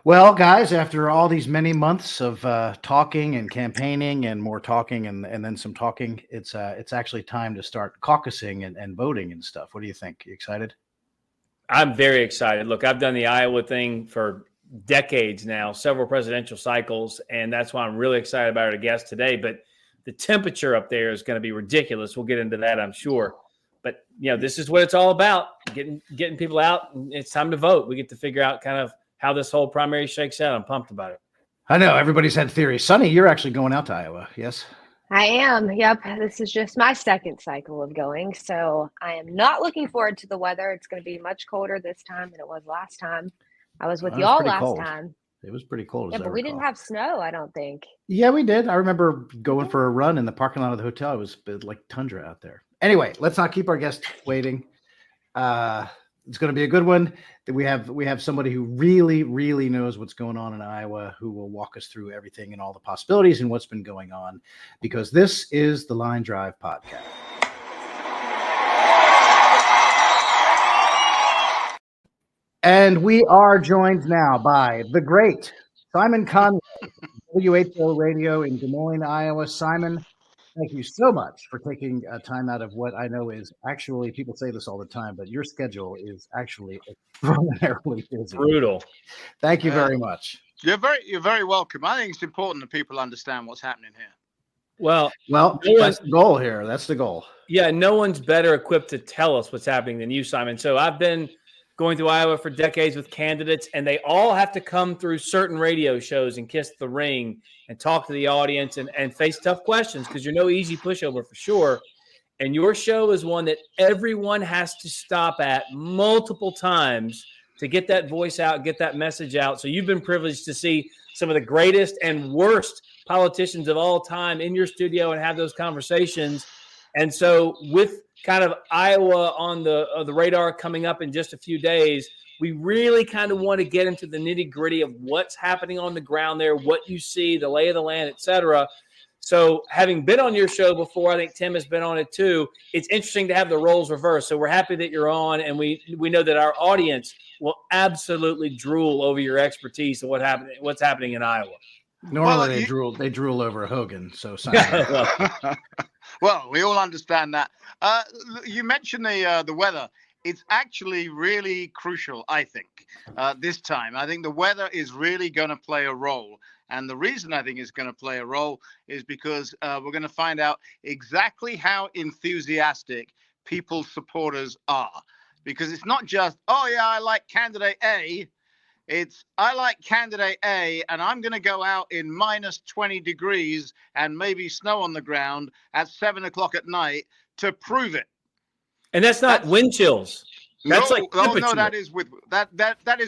Well, guys, after all these many months of talking and campaigning and more talking and then some talking, it's actually time to start caucusing and voting and stuff. What do you think? You excited? I'm very excited. Look, I've done the Iowa thing for decades now, several presidential cycles, and that's why I'm really excited about our guest today. But the temperature up there is going to be ridiculous. We'll get into that, I'm sure. But this is what it's all about: getting people out. It's time to vote. We get to figure out kind of how this whole primary shakes out. I'm pumped about it. I know everybody's had theories. Sonny, you're actually going out to Iowa, yes? I am. Yep. This is just my second cycle of going. So I am not looking forward to the weather. It's going to be much colder this time than it was last time. I was with y'all last time. It was pretty cold. Yeah, but we didn't have snow, I don't think. Yeah, we did. I remember going for a run in the parking lot of the hotel. It was like tundra out there. Anyway, let's not keep our guests waiting. It's going to be a good one. We have somebody who really, really knows what's going on in Iowa, who will walk us through everything and all the possibilities and what's been going on, because this is the Line Drive podcast. And we are joined now by the great Simon Conway, WHO Radio in Des Moines, Iowa. Simon, thank you so much for taking time out of what I know is actually, people say this all the time, but your schedule is actually extraordinarily busy. Brutal. Thank you very much. You're very welcome. I think it's important that people understand what's happening here. Well, that's the goal here. That's the goal. Yeah, no one's better equipped to tell us what's happening than you, Simon. So I've been going through Iowa for decades with candidates, and they all have to come through certain radio shows and kiss the ring and talk to the audience and face tough questions, because you're no easy pushover for sure. And your show is one that everyone has to stop at multiple times to get that voice out, get that message out. So you've been privileged to see some of the greatest and worst politicians of all time in your studio and have those conversations. And so with kind of Iowa on the radar coming up in just a few days, we really kind of want to get into the nitty gritty of what's happening on the ground there, what you see, the lay of the land, et cetera. So having been on your show before, I think Tim has been on it too. It's interesting to have the roles reversed. So we're happy that you're on, and we know that our audience will absolutely drool over your expertise and what's happening in Iowa. Normally they drool over Hogan. So well, we all understand that. You mentioned the weather. It's actually really crucial, I think, this time. I think the weather is really going to play a role. And the reason I think it's going to play a role is because we're going to find out exactly how enthusiastic people's supporters are. Because it's not just, oh, yeah, I like candidate A. It's, I like candidate A, and I'm going to go out in minus 20 degrees and maybe snow on the ground at 7 o'clock at night to prove it. And that's wind chills. That's no, that is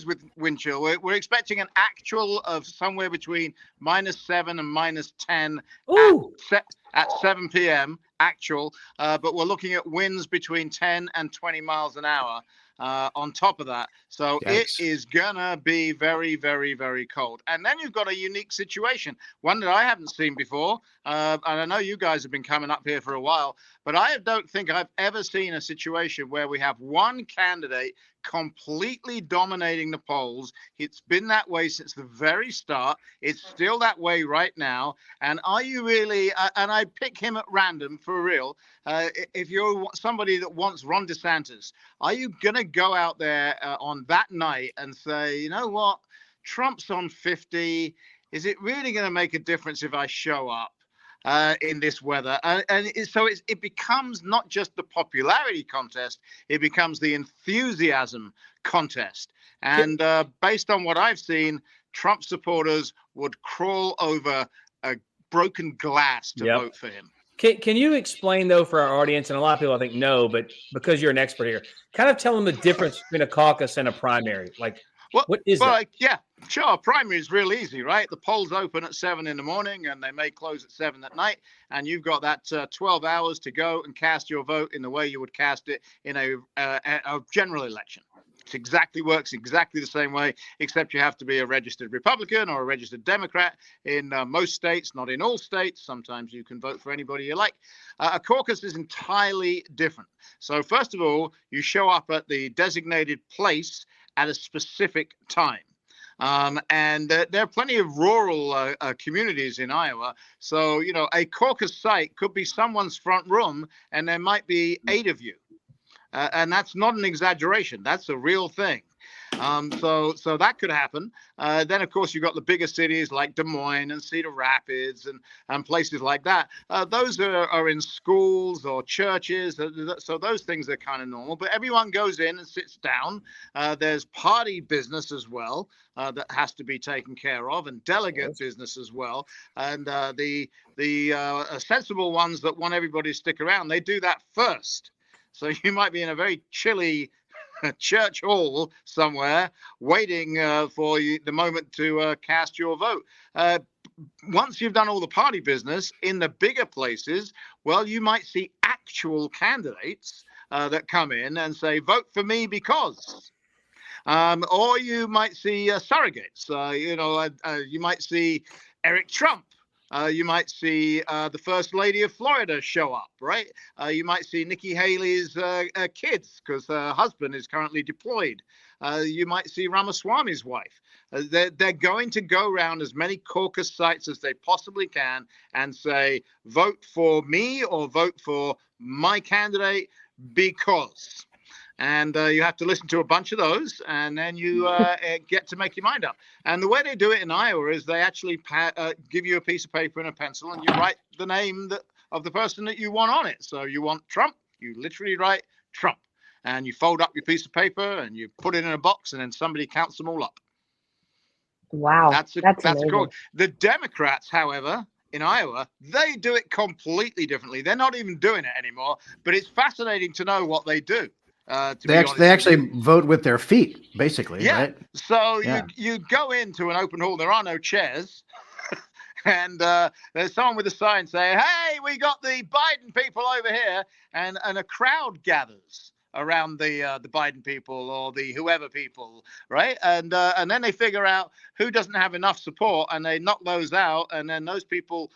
with wind chill. We're expecting an actual of somewhere between minus 7 and minus 10 at 7 p.m. actual, but we're looking at winds between 10 and 20 miles an hour on top of that. So It is gonna be very, very, very cold. And then you've got a unique situation, one that I haven't seen before. And I know you guys have been coming up here for a while, but I don't think I've ever seen a situation where we have one candidate completely dominating the polls. It's been that way since the very start. It's still that way right now. And are you really, and I pick him at random for real, if you're somebody that wants Ron DeSantis, are you going to go out there on that night and say, you know what, Trump's on 50. Is it really going to make a difference if I show up in this weather? So it becomes not just the popularity contest, it becomes the enthusiasm contest. And based on what I've seen, Trump supporters would crawl over a broken glass to vote for him. Can you explain, though, for our audience, and a lot of people I think know, but because you're an expert here, kind of tell them the difference between a caucus and a primary? Like, what is that? Yeah, sure. Primary is real easy, right? The polls open at 7 in the morning and they may close at 7 at night. And you've got that 12 hours to go and cast your vote in the way you would cast it in a general election. It works exactly the same way, except you have to be a registered Republican or a registered Democrat in most states, not in all states. Sometimes you can vote for anybody you like. A caucus is entirely different. So first of all, you show up at the designated place at a specific time. And there are plenty of rural communities in Iowa. So, a caucus site could be someone's front room, and there might be 8 of you. And that's not an exaggeration. That's a real thing. So that could happen. Then, of course, you've got the bigger cities like Des Moines and Cedar Rapids and places like that. Those are in schools or churches. So those things are kind of normal. But everyone goes in and sits down. There's party business as well that has to be taken care of, and delegate business as well. And the sensible ones that want everybody to stick around, they do that first. So you might be in a very chilly church hall somewhere waiting for the moment to cast your vote. Once you've done all the party business in the bigger places, well, you might see actual candidates that come in and say, vote for me because. Or you might see surrogates. You might see Eric Trump. You might see the First Lady of Florida show up, right? You might see Nikki Haley's kids because her husband is currently deployed. You might see Ramaswamy's wife. They're going to go around as many caucus sites as they possibly can and say, vote for me or vote for my candidate because. And you have to listen to a bunch of those, and then you get to make your mind up. And the way they do it in Iowa is they actually give you a piece of paper and a pencil, and you write the name of the person that you want on it. So you want Trump, you literally write Trump. And you fold up your piece of paper, and you put it in a box, and then somebody counts them all up. Wow, that's cool. The Democrats, however, in Iowa, they do it completely differently. They're not even doing it anymore, but it's fascinating to know what they do. They actually vote with their feet, basically. Yeah. Right? So you go into an open hall. There are no chairs, and there's someone with a sign saying, "Hey, we got the Biden people over here," and a crowd gathers around the Biden people or the whoever people, right? And then they figure out who doesn't have enough support, and they knock those out, and then those people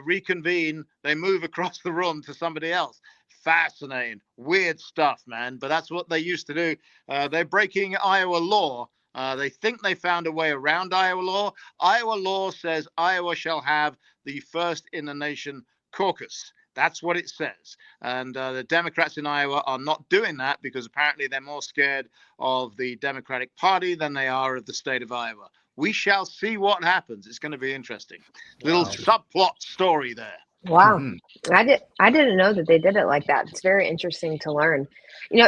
reconvene. They move across the room to somebody else. Fascinating, weird stuff, man. But that's what they used to do. They're breaking Iowa law. They think they found a way around Iowa law. Iowa law says Iowa shall have the first in the nation caucus. That's what it says. And the Democrats in Iowa are not doing that because apparently they're more scared of the Democratic Party than they are of the state of Iowa. We shall see what happens. It's going to be interesting. Little subplot story there. Wow. Mm-hmm. I didn't know that they did it like that. It's very interesting to learn.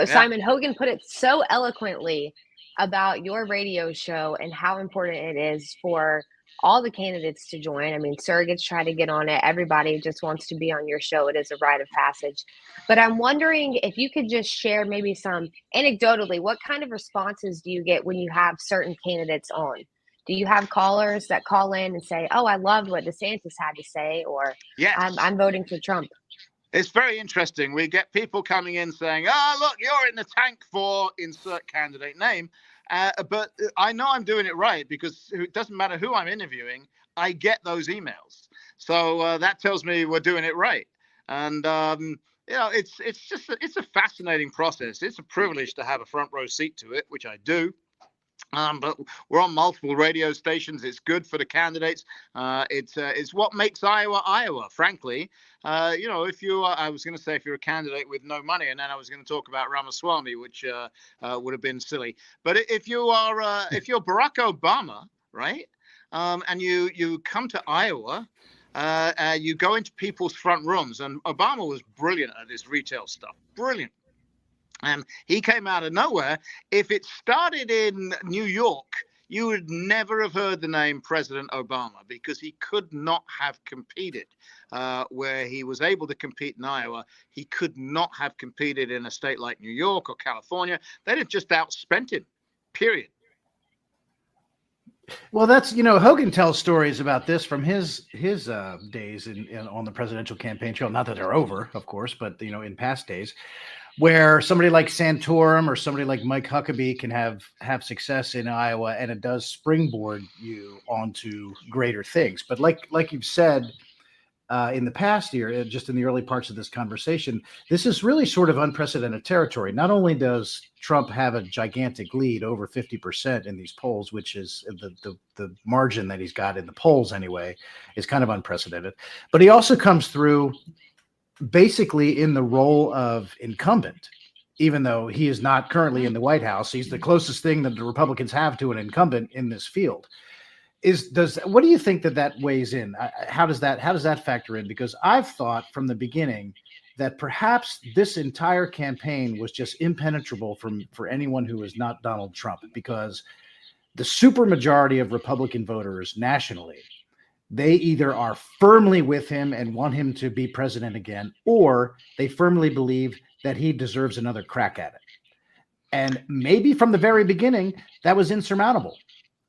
Simon Hogan put it so eloquently about your radio show and how important it is for all the candidates to join. I mean, surrogates try to get on it. Everybody just wants to be on your show. It is a rite of passage. But I'm wondering if you could just share maybe some anecdotally, what kind of responses do you get when you have certain candidates on? Do you have callers that call in and say, "Oh, I loved what DeSantis had to say," or yes, I'm voting for Trump"? It's very interesting. We get people coming in saying, "Oh, look, you're in the tank for insert candidate name." But I know I'm doing it right because it doesn't matter who I'm interviewing. I get those emails. So that tells me we're doing it right. And, it's a fascinating process. It's a privilege to have a front row seat to it, which I do. But we're on multiple radio stations. It's good for the candidates. It's what makes Iowa, frankly. If I was going to say if you're a candidate with no money, and then I was going to talk about Ramaswamy, which would have been silly. But if you're Barack Obama, right, and you come to Iowa, you go into people's front rooms, and Obama was brilliant at this retail stuff. Brilliant. And he came out of nowhere. If it started in New York, you would never have heard the name President Obama because he could not have competed where he was able to compete in Iowa. He could not have competed in a state like New York or California. They'd have just outspent him, period. Well, that's, Hogan tells stories about this from his days on the presidential campaign trail. Not that they're over, of course, but, in past days, where somebody like Santorum or somebody like Mike Huckabee can have success in Iowa, and it does springboard you onto greater things. But like you've said, in the past year, just in the early parts of this conversation, this is really sort of unprecedented territory. Not only does Trump have a gigantic lead, over 50% in these polls, which is the margin that he's got in the polls anyway, is kind of unprecedented, but he also comes through basically in the role of incumbent. Even though he is not currently in the White House, he's the closest thing that the Republicans have to an incumbent in this field. What do you think that weighs in? How does that factor in? Because I've thought from the beginning that perhaps this entire campaign was just impenetrable for anyone who is not Donald Trump, because the supermajority of Republican voters nationally, they either are firmly with him and want him to be president again, or they firmly believe that he deserves another crack at it. And maybe from the very beginning, that was insurmountable.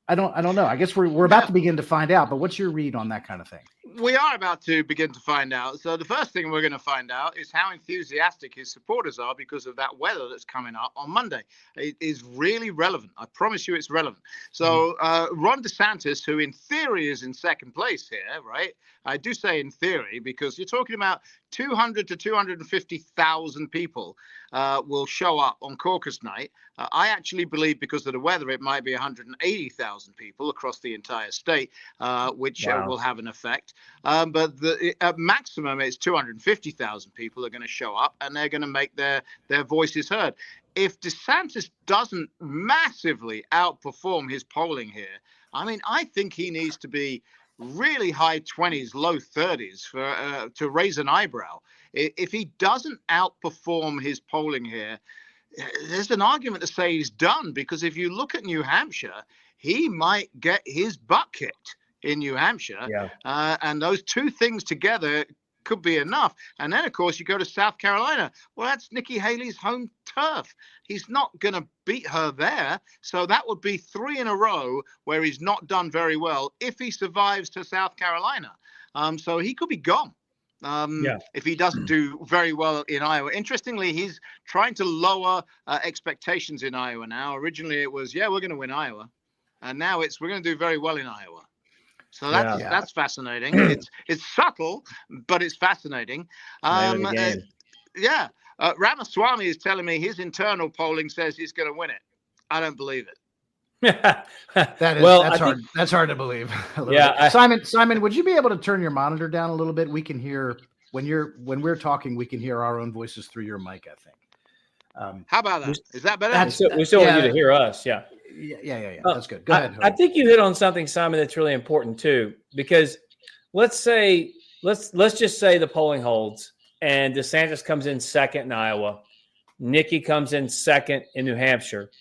I don't know. I guess we're about to begin to find out, but what's your read on that kind of thing? We are about to begin to find out. So the first thing we're going to find out is how enthusiastic his supporters are because of that weather that's coming up on Monday. It is really relevant. I promise you it's relevant. So Ron DeSantis, who in theory is in second place here, right? I do say in theory because you're talking about 200 to 250,000 people will show up on caucus night. I actually believe because of the weather, it might be 180,000 people across the entire state, which will have an effect. But at maximum, it's 250,000 people are going to show up and they're going to make their voices heard. If DeSantis doesn't massively outperform his polling here, I mean, I think he needs to be really high 20s, low 30s to raise an eyebrow. If he doesn't outperform his polling here, there's an argument to say he's done, because if you look at New Hampshire, he might get his butt kicked in New Hampshire. And those two things together could be enough. And then, of course, you go to South Carolina. Well, that's Nikki Haley's home turf. He's not going to beat her there. So that would be 3 in a row where he's not done very well if he survives to South Carolina. So he could be gone. If he doesn't do very well in Iowa. Interestingly, he's trying to lower expectations in Iowa now. Originally, it was, we're going to win Iowa. And now it's, we're going to do very well in Iowa. So that's fascinating. It's subtle, but it's fascinating. Ramaswamy is telling me his internal polling says he's going to win it. I don't believe it. That's hard to believe. Simon, would you be able to turn your monitor down a little bit? We can hear when we're talking. We can hear our own voices through your mic, I think. How about that? Is that better? We still want you to hear us. Yeah. That's good. Go ahead. I think you hit on something, Simon, that's really important too, because let's just say the polling holds and DeSantis comes in second in Iowa, Nikki comes in second in New Hampshire,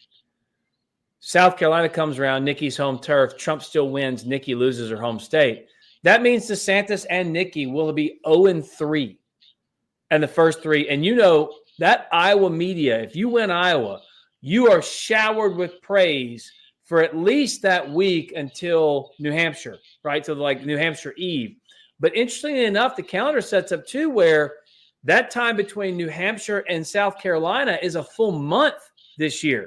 South Carolina comes around, Nikki's home turf, Trump still wins, Nikki loses her home state. That means DeSantis and Nikki will be 0-3 in the first 3. And you know that Iowa media, if you win Iowa, you are showered with praise for at least that week until New Hampshire, right? So like New Hampshire Eve. But interestingly enough, the calendar sets up too where that time between New Hampshire and South Carolina is a full month this year.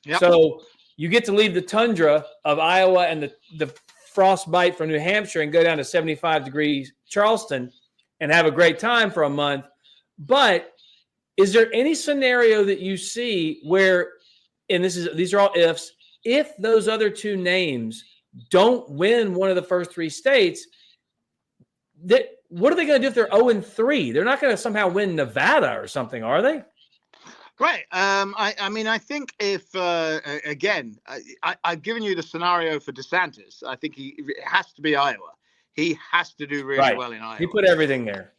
Yep. So you get to leave the tundra of Iowa and the frostbite from New Hampshire and go down to 75 degrees Charleston and have a great time for a month. But is there any scenario that you see where, and these are all ifs, if those other two names don't win one of the first 3 states, what are they going to do if they're 0-3? They're not going to somehow win Nevada or something, are they? Right. I think if, again, I've given you the scenario for DeSantis. I think it has to be Iowa. He has to do really well in Iowa. He put everything there.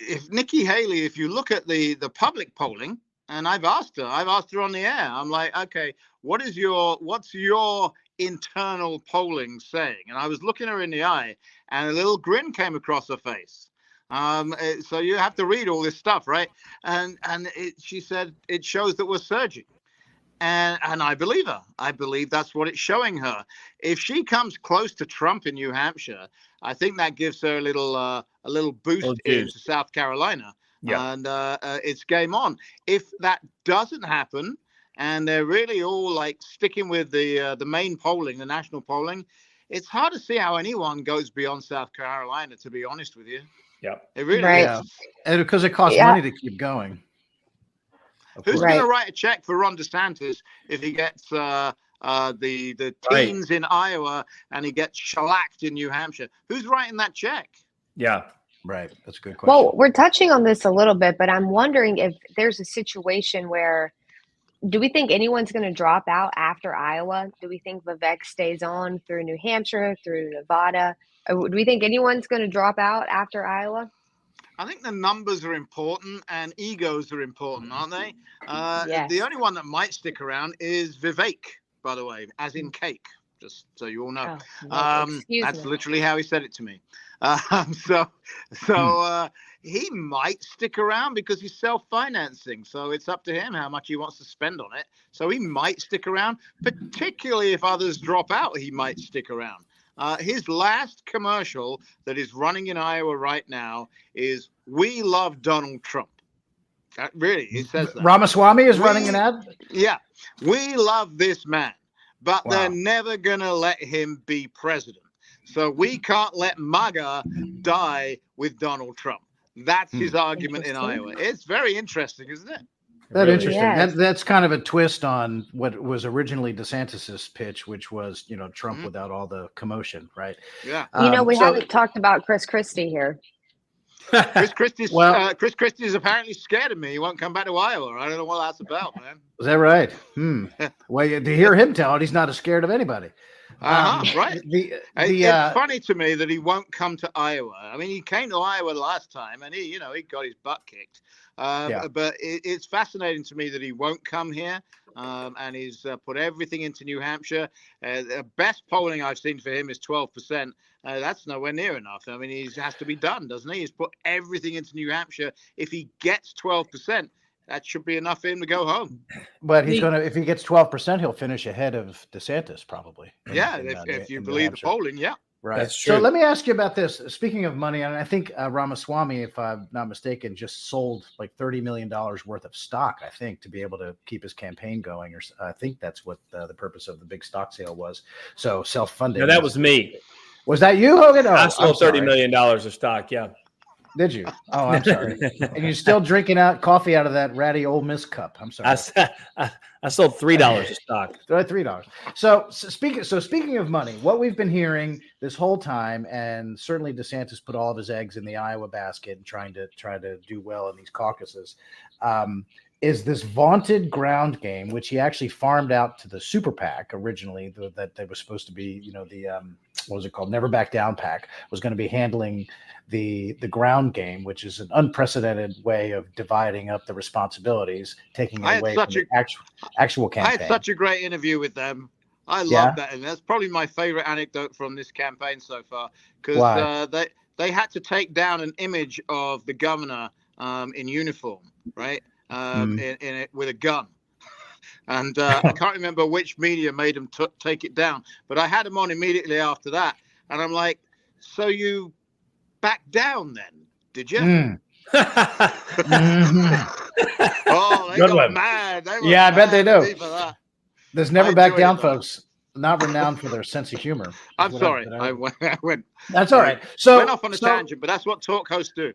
If Nikki Haley, if you look at the public polling, and I've asked her on the air, I'm like, okay, what's your internal polling saying? And I was looking her in the eye and a little grin came across her face. So you have to read all this stuff, right? And she said, it shows that we're surging. And I believe her. I believe that's what it's showing her. If she comes close to Trump in New Hampshire, I think that gives her a little boost into South Carolina. Yeah. And it's game on. If that doesn't happen, and they're really all like sticking with the main polling, the national polling, it's hard to see how anyone goes beyond South Carolina, to be honest with you. Yep. It really Right. is. And because it costs money to keep going. Who's going to write a check for Ron DeSantis if he gets the teens in Iowa and he gets shellacked in New Hampshire? Who's writing that check? Yeah. Right. That's a good question. Well, we're touching on this a little bit, but I'm wondering if there's a situation where, do we think anyone's going to drop out after Iowa? Do we think Vivek stays on through New Hampshire, through Nevada? Or do we think anyone's going to drop out after Iowa? I think the numbers are important and egos are important, aren't they? Yes. The only one that might stick around is Vivek, by the way, as in cake, just so you all know. That's literally how he said it to me. He might stick around because he's self-financing. So it's up to him how much he wants to spend on it. So he might stick around, particularly if others drop out, he might stick around. His last commercial that is running in Iowa right now is "We love Donald Trump." Really, he says that. Ramaswamy is running an ad? Yeah. We love this man, but they're never going to let him be president. So we can't let MAGA die with Donald Trump. That's his argument in Iowa. It's very interesting, isn't it? That's interesting. Yes. That's kind of a twist on what was originally DeSantis's pitch, which was, Trump without all the commotion, right? Yeah. We haven't talked about Chris Christie here. Chris Christie's apparently scared of me. He won't come back to Iowa. I don't know what that's about, man. Is that right? Well, to hear him tell it, he's not as scared of anybody. Right. It's funny to me that he won't come to Iowa. I mean, he came to Iowa last time, and he got his butt kicked. But it's fascinating to me that he won't come here, and he's put everything into New Hampshire. The best polling I've seen for him is 12%. That's nowhere near enough. I mean, he has to be done, doesn't he? He's put everything into New Hampshire. If he gets 12%, that should be enough for him to go home. But if he gets 12%, he'll finish ahead of DeSantis probably. If you believe the polling, yeah. Right. That's true. So let me ask you about this. Speaking of money, and I think Ramaswamy, if I'm not mistaken, just sold like $30 million worth of stock, I think, to be able to keep his campaign going. Or I think that's what the purpose of the big stock sale was. So self-funding. No, that was me. Was that you, Hogan? I sold $30 million of stock, yeah. Did you? Oh, I'm sorry. And you're still drinking coffee out of that ratty Ole Miss cup. I'm sorry. I sold $3 of stock. $3. So speaking of money, what we've been hearing this whole time, and certainly DeSantis put all of his eggs in the Iowa basket and trying to do well in these caucuses, is this vaunted ground game, which he actually farmed out to the super PAC originally, that was supposed to be, what was it called? Never Back Down PAC was going to be handling the ground game, which is an unprecedented way of dividing up the responsibilities, taking it away from the actual campaign. I had such a great interview with them. I love that, and that's probably my favorite anecdote from this campaign so far, because they had to take down an image of the governor in uniform, right? In it with a gun. And I can't remember which media made him take it down, but I had him on immediately after that. And I'm like, so you backed down then, did you? Oh, they got mad. I bet they do. There's Never Back Down, folks. Not renowned for their sense of humor. I'm sorry. I went. That's all right. So went off on a tangent, but that's what talk hosts do.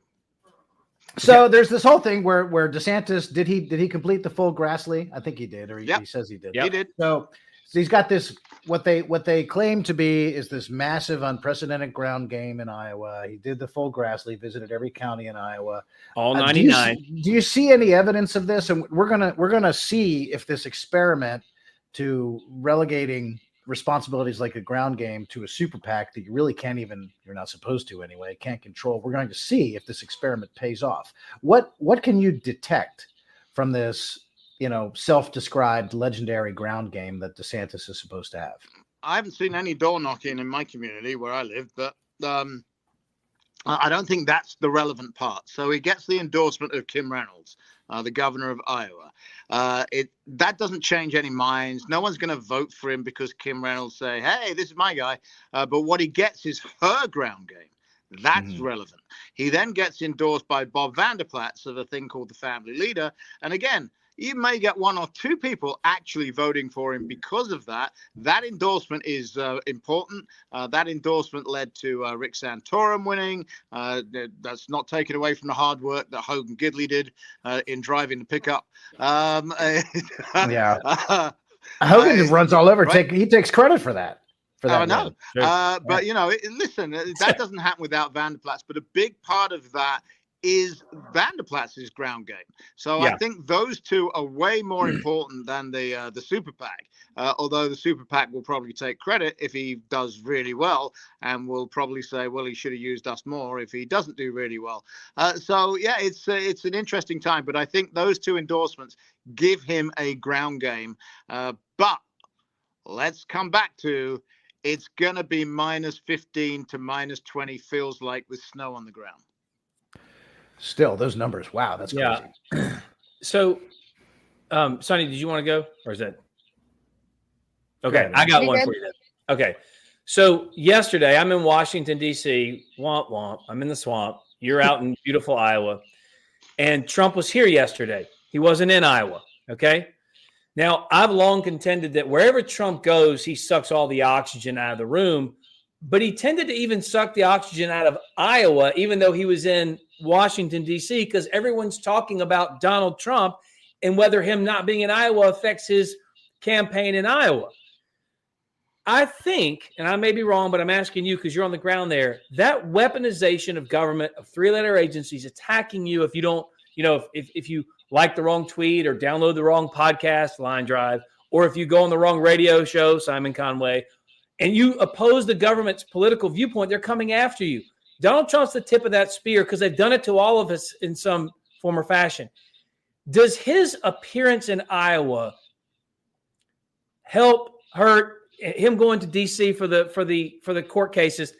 So there's this whole thing where DeSantis did he complete the full Grassley? I think he did, or he says he did. He did. So he's got this what they claim to be is this massive, unprecedented ground game in Iowa. He did the full Grassley, visited every county in Iowa, all 99. Do you see any evidence of this? And we're gonna see if this experiment to relegating responsibilities like a ground game to a super PAC that you really can't even, you're not supposed to anyway, can't control. We're going to see if this experiment pays off. What can you detect from this, self-described legendary ground game that DeSantis is supposed to have? I haven't seen any door knocking in my community where I live, but I don't think that's the relevant part. So he gets the endorsement of Kim Reynolds, the governor of Iowa. That doesn't change any minds. No one's going to vote for him because Kim Reynolds say, hey, this is my guy. But what he gets is her ground game. That's relevant. He then gets endorsed by Bob Vander Plaats of a thing called the Family Leader. And again, you may get one or two people actually voting for him because of that. That endorsement is important. That endorsement led to Rick Santorum winning. That's not taken away from the hard work that Hogan Gidley did in driving the pickup. Yeah. Hogan runs all over. Right? He takes credit for that. I know. Sure. But, listen, that doesn't happen without Vanderplatz. But a big part of that is Vanderplatz's ground game. So I think those two are way more important than the super PAC. Although the super PAC will probably take credit if he does really well, and will probably say, well, he should have used us more if he doesn't do really well. It's an interesting time. But I think those two endorsements give him a ground game. But let's come back to it's going to be minus 15 to minus 20, feels like, with snow on the ground. Still, those numbers. Wow, that's crazy. So, Sonny, did you want to go, or is that okay? I got one for you then. Okay. So yesterday, I'm in Washington, D.C. Womp womp. I'm in the swamp. You're out in beautiful Iowa, and Trump was here yesterday. He wasn't in Iowa. Okay. Now, I've long contended that wherever Trump goes, he sucks all the oxygen out of the room. But he tended to even suck the oxygen out of Iowa, even though he was in Washington, D.C., because everyone's talking about Donald Trump and whether him not being in Iowa affects his campaign in Iowa. I think, and I may be wrong, but I'm asking you because you're on the ground there, that weaponization of government, of three-letter agencies attacking you if you don't, if you like the wrong tweet or download the wrong podcast, Line Drive, or if you go on the wrong radio show, Simon Conway, and you oppose the government's political viewpoint, they're coming after you. Donald Trump's the tip of that spear because they've done it to all of us in some form or fashion. Does his appearance in Iowa help hurt him going to D.C. for the court cases?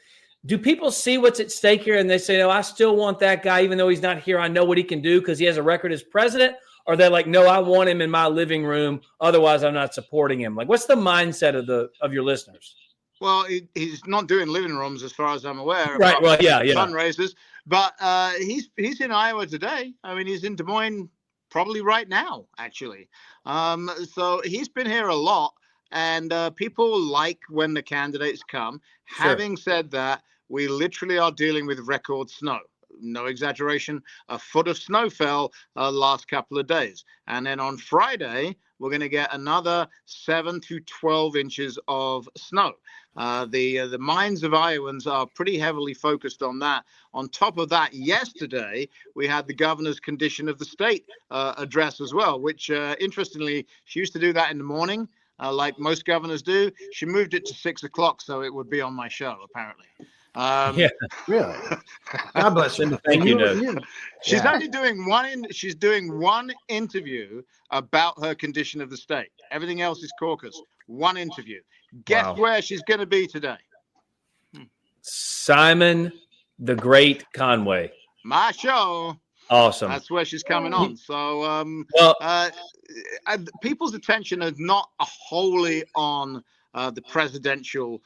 Do people see what's at stake here and they say, "Oh, I still want that guy, even though he's not here. I know what he can do because he has a record as president"? Or they're like, "No, I want him in my living room. Otherwise, I'm not supporting him." Like, what's the mindset of your listeners? Well, he's not doing living rooms as far as I'm aware. Right. Well, yeah. Fundraisers, but he's in Iowa today. I mean, he's in Des Moines probably right now, actually. So he's been here a lot, and people like when the candidates come. Sure. Having said that, we literally are dealing with record snow. No exaggeration. A foot of snow fell last couple of days, and then on Friday we're going to get another 7 to 12 inches of snow. The minds of Iowans are pretty heavily focused on that. On top of that, yesterday we had the governor's condition of the state address as well, which interestingly, she used to do that in the morning, like most governors do. She moved it to 6 o'clock so it would be on my show, apparently. Really? God bless you. Thank you. She's only doing she's doing one interview about her condition of the state. Everything else is caucus. One interview. Guess where she's going to be today? Simon the Great Conway. My show. Awesome. That's where she's coming on. So people's attention is not wholly on the presidential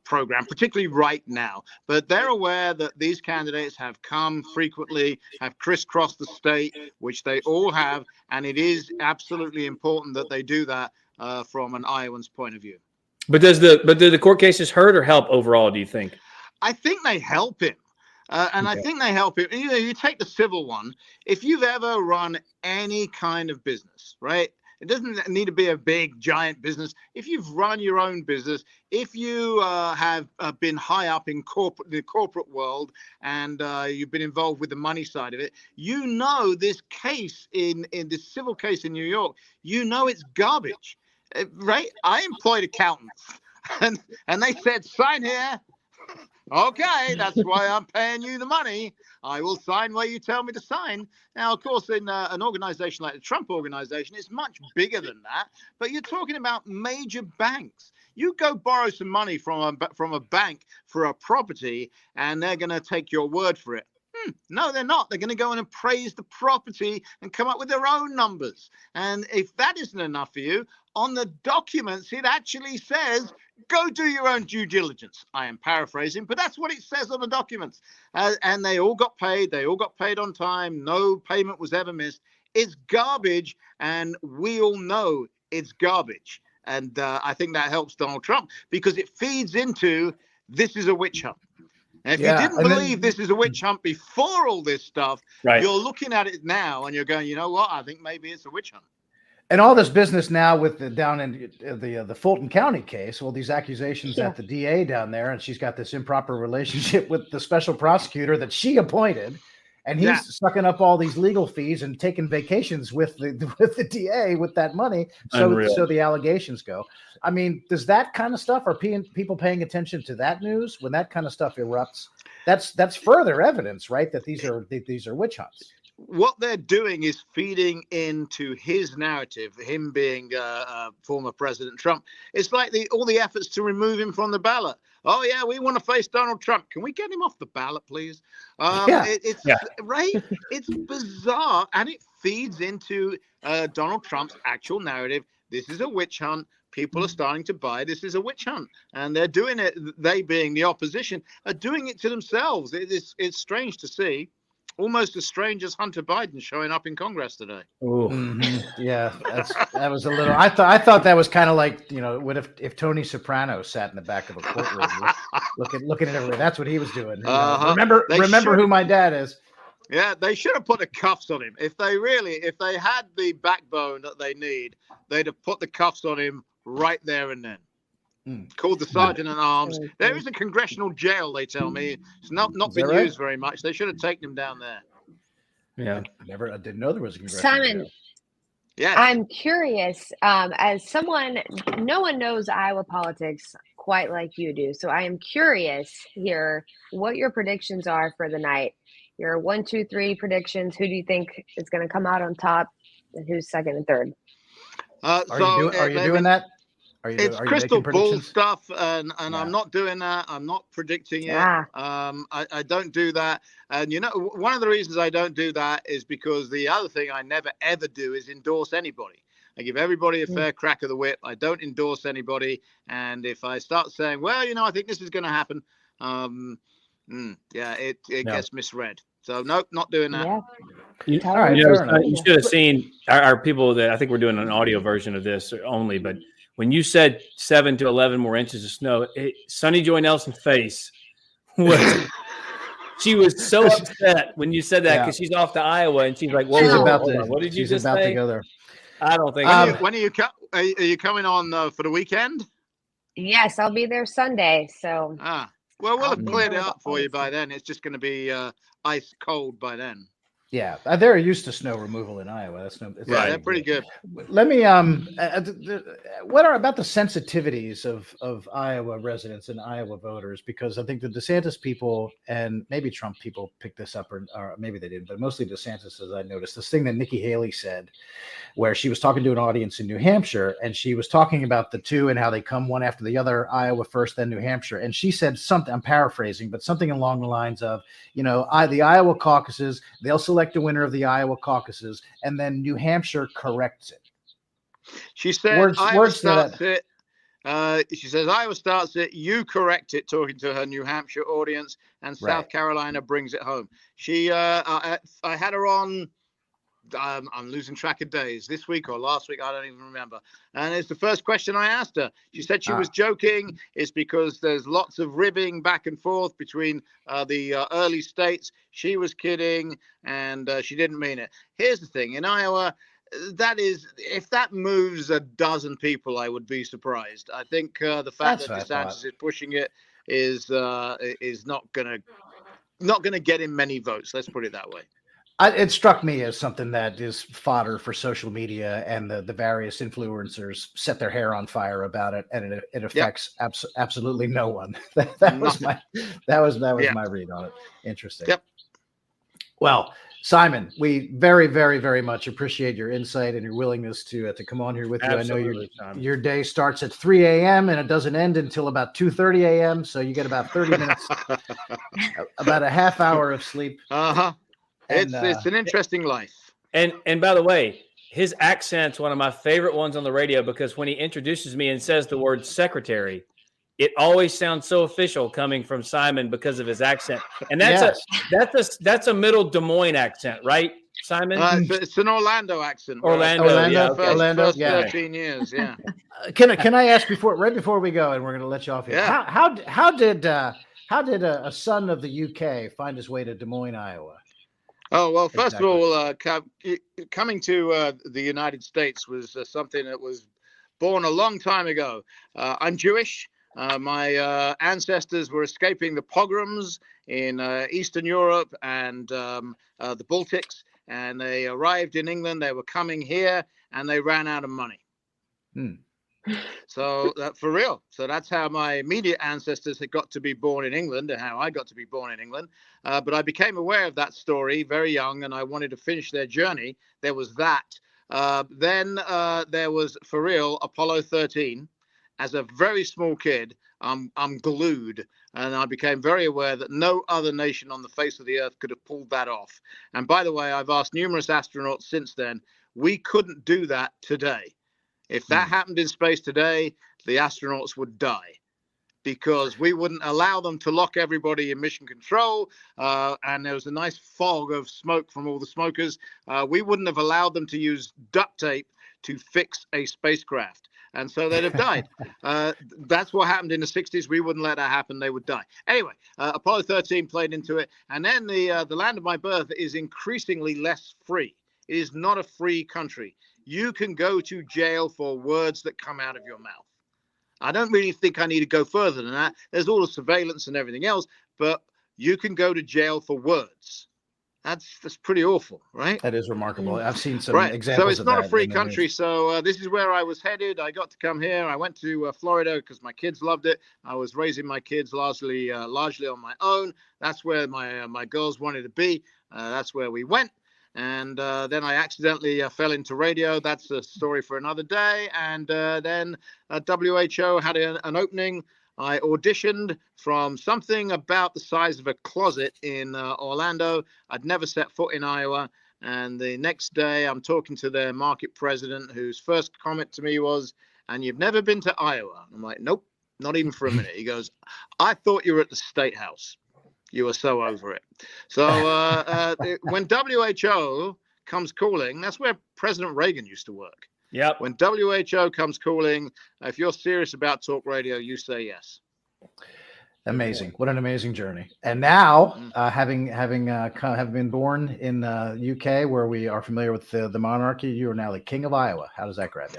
program, particularly right now. But they're aware that these candidates have come frequently, have crisscrossed the state, which they all have. And it is absolutely important that they do that from an Iowan's point of view. But do the court cases hurt or help overall, do you think? I think they help him. I think they help him. You take the civil one. If you've ever run any kind of business, right? It doesn't need to be a big, giant business. If you've run your own business, if you have been high up in the corporate world and you've been involved with the money side of it, you know this case in this civil case in New York, you know it's garbage, right? I employed accountants, and they said, "Sign here." Okay, that's why I'm paying you the money. I will sign where you tell me to sign. Now, of course, in an organization like the Trump organization, it's much bigger than that. But you're talking about major banks. You go borrow some money from a bank for a property, and they're going to take your word for it. No, they're not. They're going to go and appraise the property and come up with their own numbers. And if that isn't enough for you, on the documents, it actually says, go do your own due diligence. I am paraphrasing, but that's what it says on the documents. And they all got paid. They all got paid on time. No payment was ever missed. It's garbage, and we all know it's garbage. And I think that helps Donald Trump because it feeds into this is a witch hunt. And if you didn't believe this is a witch hunt before all this stuff, you're looking at it now and you're going, you know what? I think maybe it's a witch hunt. And all this business now with the down in the Fulton County case, well, these accusations at the DA down there, and she's got this improper relationship with the special prosecutor that she appointed, and he's sucking up all these legal fees and taking vacations with the DA with that money. So the allegations go. I mean, does that kind of stuff, are people paying attention to that news when that kind of stuff erupts? That's further evidence, right? That these are witch hunts. What they're doing is feeding into his narrative, him being former President Trump. It's like all the efforts to remove him from the ballot. Oh, yeah, we want to face Donald Trump. Can we get him off the ballot, please? It's right. It's bizarre. And it feeds into Donald Trump's actual narrative. This is a witch hunt. People are starting to buy this is a witch hunt. And they're doing it. They, being the opposition, are doing it to themselves. It's strange to see. Almost as strange as Hunter Biden showing up in Congress today. Yeah, that was a little. I thought that was kind of like, what if Tony Soprano sat in the back of a courtroom looking at everybody? That's what he was doing. Remember who my dad is. Yeah, they should have put the cuffs on him. If they had the backbone that they need, they'd have put the cuffs on him right there and then. Called the sergeant at arms. There is a congressional jail, they tell me. It's not been used very much. They should have taken him down there. Yeah, I didn't know there was a congressional Simon, jail. Yeah, I'm curious. As someone, no one knows Iowa politics quite like you do. So I am curious here what your predictions are for the night. Your 1, 2, 3 predictions. Who do you think is going to come out on top, and who's second and third? Are you doing that? It's crystal ball stuff, and I'm not doing that. I'm not predicting it. I don't do that. And one of the reasons I don't do that is because the other thing I never ever do is endorse anybody. I give everybody a fair crack of the whip. I don't endorse anybody. And if I start saying, well, I think this is going to happen, it gets misread. So no, not doing that. Yeah. You should have seen our people that I think we're doing an audio version of this only, but when you said 7 to 11 more inches of snow, Sonny Joy Nelson's face she was so upset when you said that because she's off to Iowa and she's like, "What did you just say?" To go there. I don't think. When are you coming on for the weekend? Yes, I'll be there Sunday. So. Well, we'll have cleared it up for you by then. It's just going to be ice cold by then. Yeah, they're used to snow removal in Iowa. They're pretty good. Let me what are about the sensitivities of Iowa residents and Iowa voters? Because I think the DeSantis people and maybe Trump people picked this up, or maybe they didn't, but mostly DeSantis, as I noticed. This thing that Nikki Haley said, where she was talking to an audience in New Hampshire, and she was talking about the two and how they come one after the other, Iowa first, then New Hampshire, and she said something. I'm paraphrasing, but something along the lines of, the Iowa caucuses, they'll select the winner of the Iowa caucuses, and then New Hampshire corrects it. She said Iowa starts it. She says Iowa starts it, you correct it, talking to her New Hampshire audience, and South Carolina brings it home. She, I had her on. I'm losing track of days. This week or last week, I don't even remember. And it's the first question I asked her. She said she was joking. It's because there's lots of ribbing back and forth between the early states. She was kidding, and she didn't mean it. Here's the thing. In Iowa, if that moves a dozen people, I would be surprised. I think the fact that DeSantis is pushing it is not gonna get him many votes. Let's put it that way. It struck me as something that is fodder for social media, and the various influencers set their hair on fire about it, and it affects absolutely no one. That was my read on it. Interesting. Yep. Well, Simon, we very, very, very much appreciate your insight and your willingness to come on here with you. Absolutely, I know your day starts at 3 a.m. and it doesn't end until about 2:30 a.m. So you get about 30 minutes, about a half hour of sleep. It's an interesting life. And by the way, his accent's one of my favorite ones on the radio, because when he introduces me and says the word secretary, it always sounds so official coming from Simon because of his accent. And that's a middle Des Moines accent, right? Simon? It's an Orlando accent. Orlando, yeah. First, Orlando, first yeah. 13 years, yeah. Can I ask right before we go, and we're going to let you off here? Yeah. How did a son of the UK find his way to Des Moines, Iowa? Oh, well, first of all, coming to the United States was something that was born a long time ago. I'm Jewish. My ancestors were escaping the pogroms in Eastern Europe and the Baltics, and they arrived in England. They were coming here, and they ran out of money. So for real. So that's how my immediate ancestors had got to be born in England and how I got to be born in England. But I became aware of that story very young, and I wanted to finish their journey. There was that. Then there was, for real, Apollo 13. As a very small kid, I'm glued, and I became very aware that no other nation on the face of the earth could have pulled that off. And by the way, I've asked numerous astronauts since then. We couldn't do that today. If that happened in space today, the astronauts would die, because we wouldn't allow them to lock everybody in mission control. And there was a nice fog of smoke from all the smokers. We wouldn't have allowed them to use duct tape to fix a spacecraft. And so they'd have died. That's what happened in the 60s. We wouldn't let that happen. They would die. Anyway, Apollo 13 played into it. And then the land of my birth is increasingly less free. It is not a free country. You can go to jail for words that come out of your mouth. I don't really think I need to go further than that. There's all the surveillance and everything else, but you can go to jail for words. That's pretty awful, right? That is remarkable. I've seen some examples. So it's of not that a free country. So this is where I was headed. I got to come here. I went to Florida because my kids loved it. I was raising my kids largely on my own. That's where my girls wanted to be. That's where we went. And then I accidentally fell into radio. That's a story for another day. And then WHO had an opening. I auditioned from something about the size of a closet in Orlando. I'd never set foot in Iowa. And the next day, I'm talking to their market president, whose first comment to me was, "And you've never been to Iowa?" I'm like, "Nope, not even for a minute." He goes, "I thought you were at the State House. You were so over it." So when WHO comes calling, that's where President Reagan used to work. Yep. When WHO comes calling, if you're serious about talk radio, you say yes. Amazing. What an amazing journey. And now, having been born in UK, where we are familiar with the monarchy, you are now the king of Iowa. How does that grab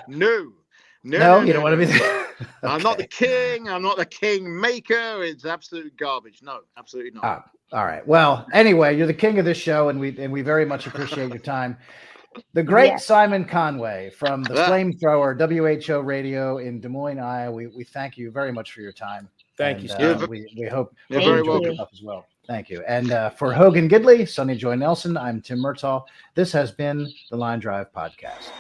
you? No, you don't want to be there. I'm not the king. I'm not the king maker. It's absolute garbage. No, absolutely not. All right. Well, anyway, you're the king of this show, and we very much appreciate your time. The great Simon Conway from the Flamethrower WHO Radio in Des Moines, Iowa. We thank you very much for your time. Thank you, Steve. We hope you're very welcome as well. Thank you. And for Hogan Gidley, Sonny Joy Nelson, I'm Tim Murtaugh. This has been the Line Drive Podcast.